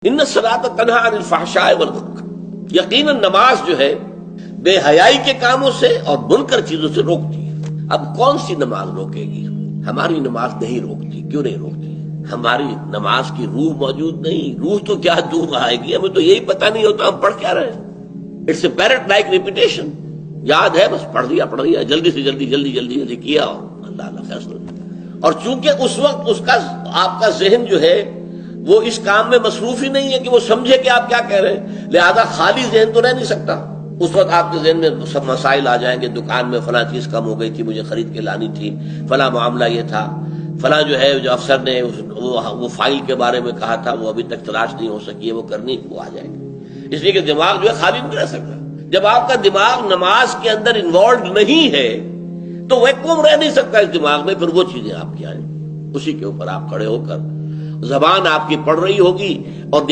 ان الصلاۃ تنہی عن الفحشاء والمنکر، یقیناً نماز جو ہے بے حیائی کے کاموں سے اور منکر چیزوں سے روکتی ہے۔ اب کون سی نماز روکے گی؟ ہماری نماز نہیں روکتی۔ کیوں نہیں روکتی؟ ہماری نماز کی روح موجود نہیں۔ روح تو کیا دور آئے گی، ہمیں تو یہی پتہ نہیں ہوتا ہم پڑھ کیا رہے ہیں۔ It's a parrot like repetition, یاد ہے بس پڑھ دیا جلدی سے جلدی کیا اور اللہ فیصلہ۔ اور چونکہ اس وقت اس کا آپ کا ذہن جو ہے وہ اس کام میں مصروف ہی نہیں ہے کہ وہ سمجھے کہ آپ کیا کہہ رہے ہیں، لہذا خالی ذہن تو رہ نہیں سکتا۔ اس وقت آپ کے ذہن میں سب مسائل آ جائیں گے، دکان میں فلاں چیز کم ہو گئی تھی، مجھے خرید کے لانی تھی، فلاں معاملہ یہ تھا، فلاں جو ہے جو افسر نے وہ فائل کے بارے میں کہا تھا وہ ابھی تک تلاش نہیں ہو سکی ہے، وہ کرنی، وہ آ جائے گی۔ اس لیے کہ دماغ جو ہے خالی نہیں رہ سکتا۔ جب آپ کا دماغ نماز کے اندر انوالوڈ نہیں ہے تو ویکوم رہ نہیں سکتا اس دماغ میں، پھر وہ چیزیں آپ کی آئیں، اسی کے اوپر آپ کھڑے ہو کر زبان آپ کی پڑھ رہی ہوگی اور